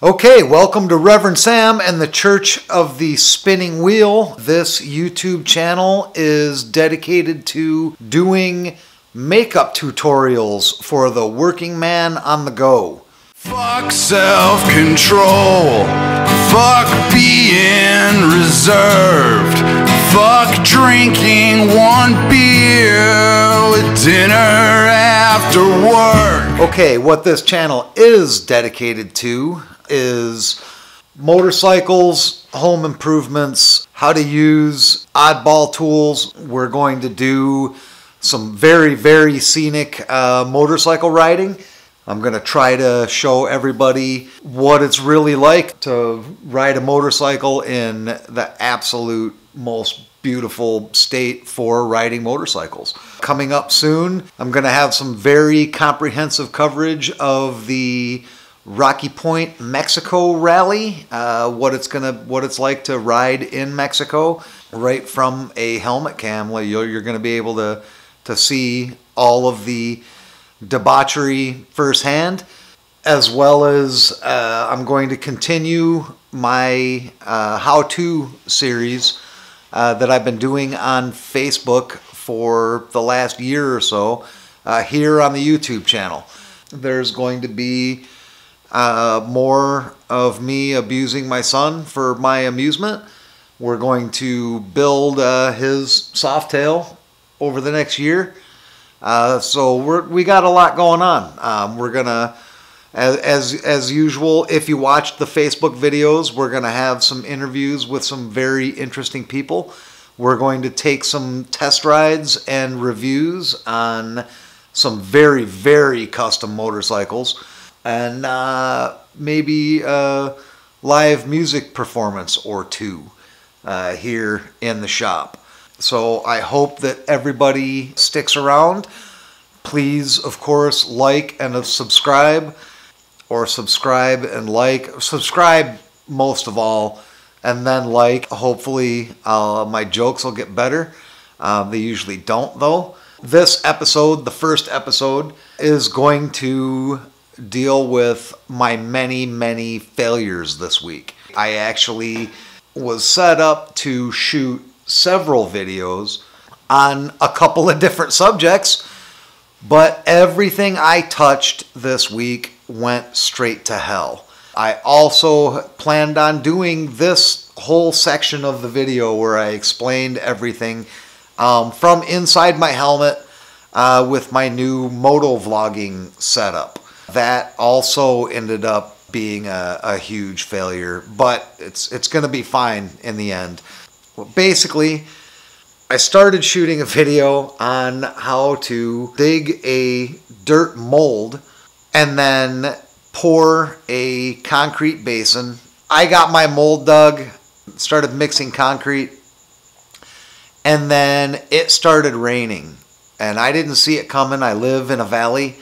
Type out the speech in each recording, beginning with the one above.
Okay, welcome to Reverend Sam and the Church of the Spinning Wheel. This YouTube channel is dedicated to doing makeup tutorials for the working man on the go. Fuck self-control. Fuck being reserved. Fuck drinking one beer with dinner after work. Okay, what this channel is dedicated to is motorcycles, home improvements, how to use oddball tools. We're going to do some very scenic motorcycle riding. I'm going to try to show everybody what it's really like to ride a motorcycle in the absolute most beautiful state for riding motorcycles. Coming up soon, I'm going to have some very comprehensive coverage of the Rocky Point, Mexico rally, what it's like to ride in Mexico, right from a helmet cam. You're going to be able to see all of the debauchery firsthand, as well as I'm going to continue my how-to series that I've been doing on Facebook for the last year or so here on the YouTube channel. There's going to be more of me abusing my son for my amusement. We're going to build his Softail over the next year. So we got a lot going on. We're gonna, as usual, if you watched the Facebook videos, we're gonna have some interviews with some very interesting people. We're going to take some test rides and reviews on some very custom motorcycles, and maybe a live music performance or two here in the shop. So I hope that everybody sticks around. Please, of course, like and subscribe, or subscribe and like. Subscribe most of all, and then like. Hopefully my jokes will get better. They usually don't, though. This episode, the first episode, is going to deal with my many failures this week. I actually was set up to shoot several videos on a couple of different subjects, but everything I touched this week went straight to hell. I also planned on doing this whole section of the video where I explained everything from inside my helmet with my new moto vlogging setup. That also ended up being a huge failure, but it's going to be fine in the end. Well, basically, I started shooting a video on how to dig a dirt mold and then pour a concrete basin. I got my mold dug, started mixing concrete, and then it started raining. And I didn't see it coming. I live in a valley,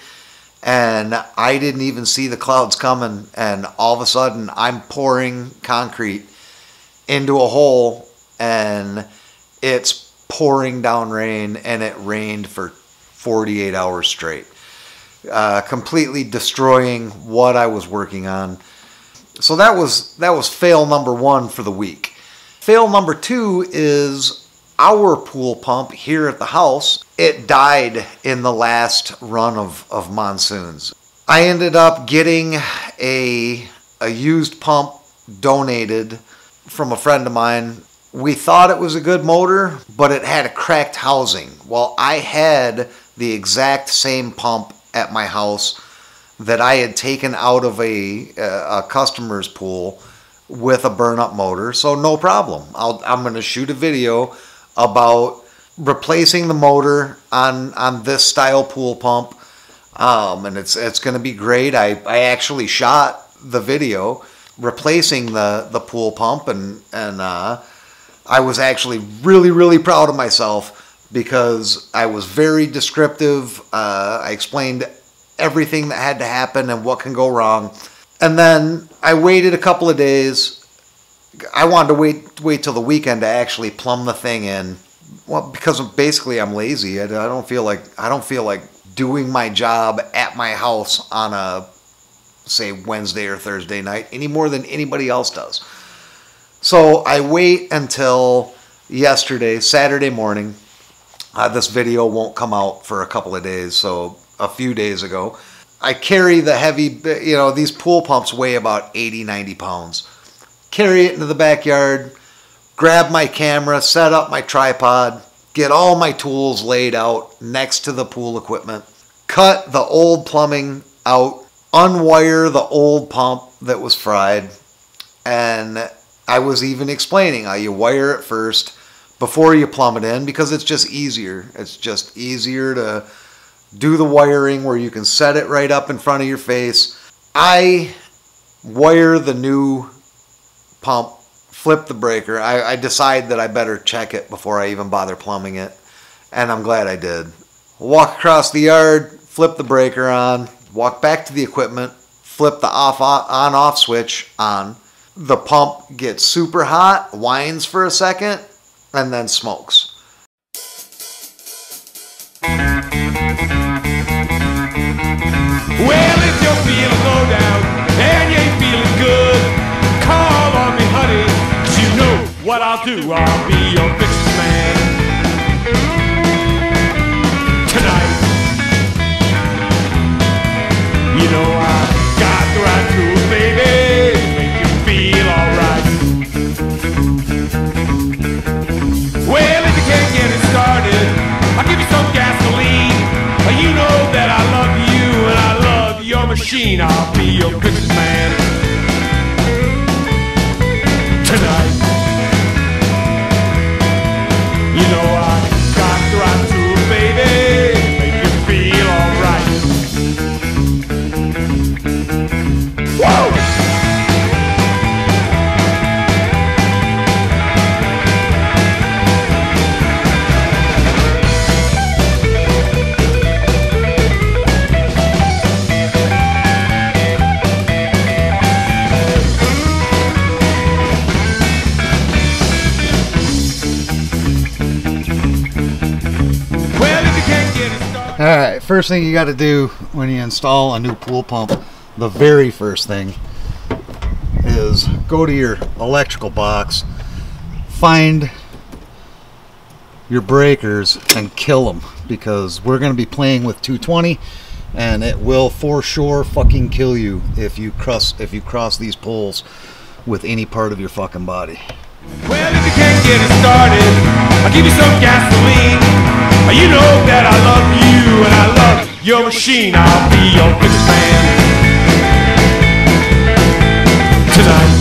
and I didn't even see the clouds coming. And all of a sudden, I'm pouring concrete into a hole, and it's pouring down rain, and it rained for 48 hours straight, completely destroying what I was working on. So that was fail number one for the week. Fail number two is our pool pump here at the house. It died in the last run of monsoons. I ended up getting a used pump donated from a friend of mine. We thought it was a good motor, but it had a cracked housing. Well, I had the exact same pump at my house that I had taken out of a customer's pool with a burn-up motor, so no problem. I'm going to shoot a video about replacing the motor on this style pool pump, and it's going to be great. I actually shot the video replacing the pool pump, and I was actually really proud of myself because I was very descriptive. I explained everything that had to happen and what can go wrong. And then I waited a couple of days. I wanted to wait till the weekend to actually plumb the thing in. Well, because basically I'm lazy. I don't feel like doing my job at my house on a say Wednesday or Thursday night any more than anybody else does. So I wait until yesterday, Saturday morning. This video won't come out for a couple of days, so a few days ago. I carry the heavy, these pool pumps weigh about 80, 90 pounds. Carry it into the backyard, grab my camera, set up my tripod, get all my tools laid out next to the pool equipment, cut the old plumbing out, unwire the old pump that was fried, and I was even explaining how you wire it first before you plumb it in, because it's just easier. It's just easier to do the wiring where you can set it right up in front of your face. I wire the new pump, flip the breaker. I decide that I better check it before I even bother plumbing it, and I'm glad I did. Walk across the yard, flip the breaker on, walk back to the equipment, flip the on-off switch on. The pump gets super hot, whines for a second, and then smokes. Well, if you're feeling low down and you ain't feeling good, call on me, honey, 'cause you know what I'll do. I'll be your fixin' man tonight. You know I got the right tools, baby, to make you feel alright. Well, if you can't get it started, I'll give you some gasoline. You know that I love you and I love your machine. I'll be your Christmas man tonight. You know I got the right tools, baby, to make you feel alright. Whoa! Alright, first thing you got to do when you install a new pool pump, the very first thing is go to your electrical box, find your breakers and kill them, because we're going to be playing with 220 and it will for sure fucking kill you if you cross these poles with any part of your fucking body. Well, if you can't get it started, I'll give you some gasoline. You know that I love you and I love your machine. I'll be your Christmas man tonight.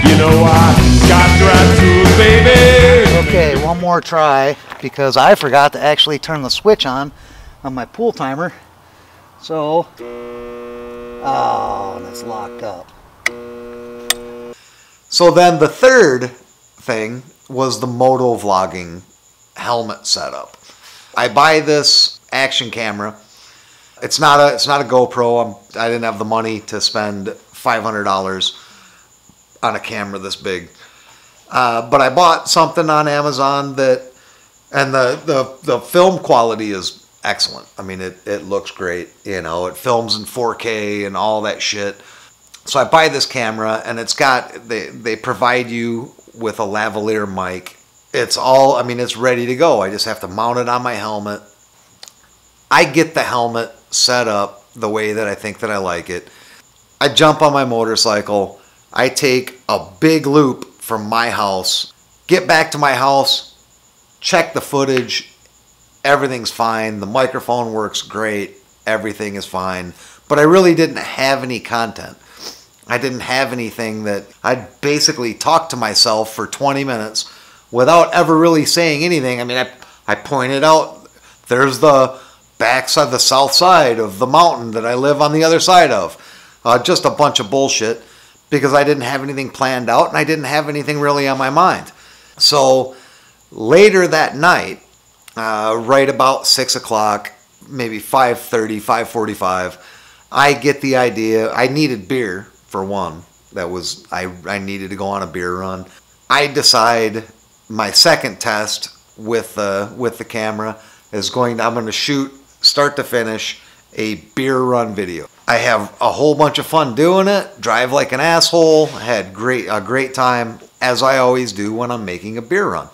You know I got the right tools, baby. Okay, one more try, because I forgot to actually turn the switch on my pool timer. So, oh, that's locked up. So then the third thing was the moto vlogging helmet setup. I buy this action camera. It's not a GoPro. I didn't have the money to spend $500 on a camera this big. But I bought something on Amazon and the film quality is excellent. I mean, it looks great. You know, it films in 4K and all that shit. So I buy this camera, and it's got, they provide you with a lavalier mic. It's all, I mean, it's ready to go. I just have to mount it on my helmet. I get the helmet set up the way that I think that I like it. I jump on my motorcycle. I take a big loop from my house, get back to my house, check the footage. Everything's fine. The microphone works great. Everything is fine. But I really didn't have any content. I didn't have anything that I'd basically talked to myself for 20 minutes without ever really saying anything. I mean, I pointed out there's the backside, the south side of the mountain that I live on the other side of. Just a bunch of bullshit, because I didn't have anything planned out and I didn't have anything really on my mind. So later that night, right about 6 o'clock, maybe 5:30, 5:45, I get the idea. I needed beer. For one, that was, I needed to go on a beer run. I decide my second test with the camera is I'm going to shoot start to finish a beer run video. I have a whole bunch of fun doing it, drive like an asshole, had a great time, as I always do when I'm making a beer run.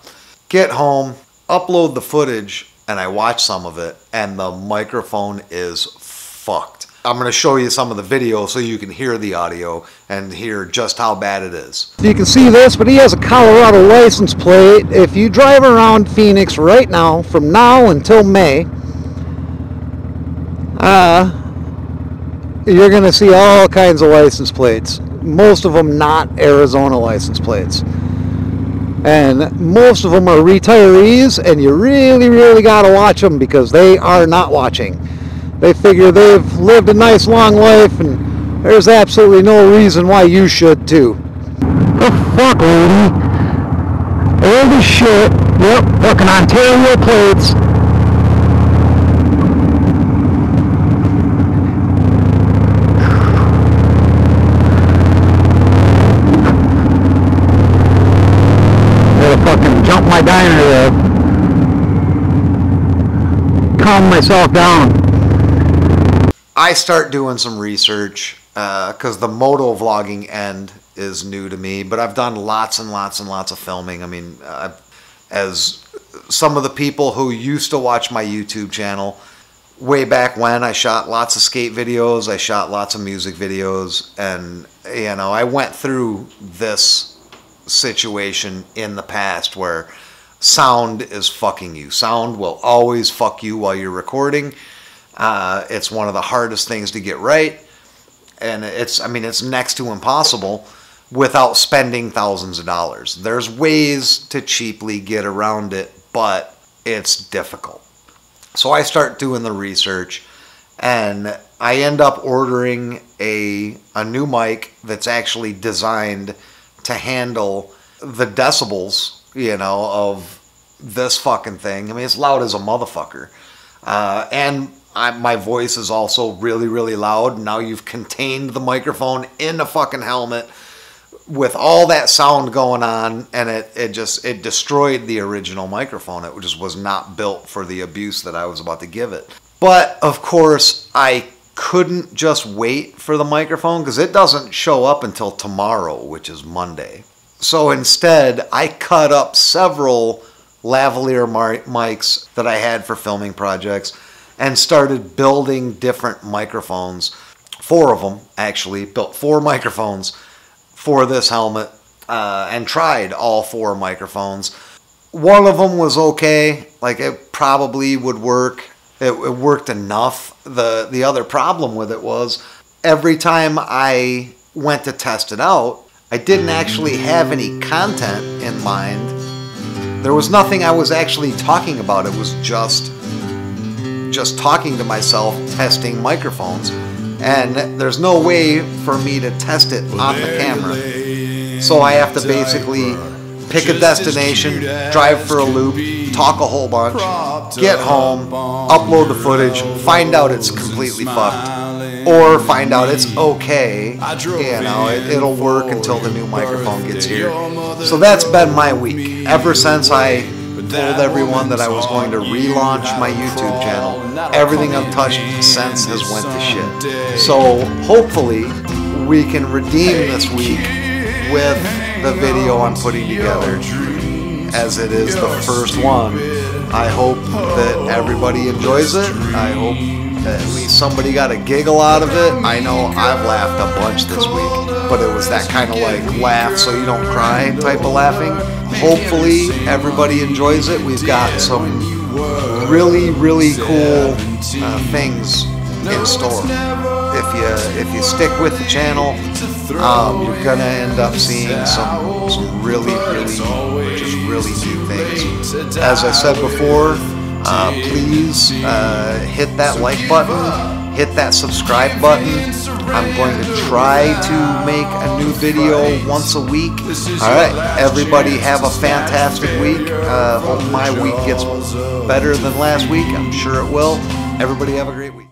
Get home, upload the footage, and I watch some of it, and the microphone is fucked. I'm going to show you some of the video so you can hear the audio and hear just how bad it is. You can see this, but he has a Colorado license plate. If you drive around Phoenix right now, from now until May, you're going to see all kinds of license plates. Most of them not Arizona license plates. And most of them are retirees, and you really got to watch them because they are not watching. They figure they've lived a nice long life, and there's absolutely no reason why you should too. The fuck, lady? Old as shit. Yep, fucking Ontario plates. Fucking jump my diner there. Calm myself down. I start doing some research because the moto vlogging end is new to me, but I've done lots and lots of filming. I mean, as some of the people who used to watch my YouTube channel way back when, I shot lots of skate videos, I shot lots of music videos, and you know, I went through this situation in the past where sound is fucking you. Sound will always fuck you while you're recording. It's one of the hardest things to get right, and it's next to impossible without spending thousands of dollars. There's ways to cheaply get around it, but it's difficult. So I start doing the research, and I end up ordering a new mic that's actually designed to handle the decibels, you know, of this fucking thing. I mean, it's loud as a motherfucker. And my voice is also really loud. Now you've contained the microphone in the fucking helmet with all that sound going on, and it destroyed the original microphone. It just was not built for the abuse that I was about to give it. But of course, I couldn't just wait for the microphone because it doesn't show up until tomorrow, which is Monday. So instead, I cut up several lavalier mics that I had for filming projects and started building different microphones. 4 of them, actually. Built 4 microphones for this helmet and tried all 4 microphones. One of them was okay. Like, it probably would work. It worked enough. The other problem with it was every time I went to test it out, I didn't actually have any content in mind. There was nothing I was actually talking about. It was just talking to myself, testing microphones, and there's no way for me to test it on the camera. So I have to basically pick a destination, drive for a loop, talk a whole bunch, get home, upload the footage, find out it's completely fucked, or find out it's okay, you know, it'll work until the new microphone gets here. So that's been my week. Ever since I told everyone that I was going to relaunch my YouTube channel, everything I've touched since has went to shit. So hopefully we can redeem this week with the video I'm putting together, as it is the first one. I hope that everybody enjoys it. I hope that at least somebody got a giggle out of it. I know I've laughed a bunch this week, but it was that kind of like laugh so you don't cry type of laughing. Hopefully everybody enjoys it. We've got some really cool things in store. If you stick with the channel, you're gonna end up seeing some really neat things. As I said before, please hit that like button, hit that subscribe button. I'm going to try to make a new video once a week. Alright, everybody have a fantastic week. Hope my week gets better than last week. I'm sure it will. Everybody have a great week.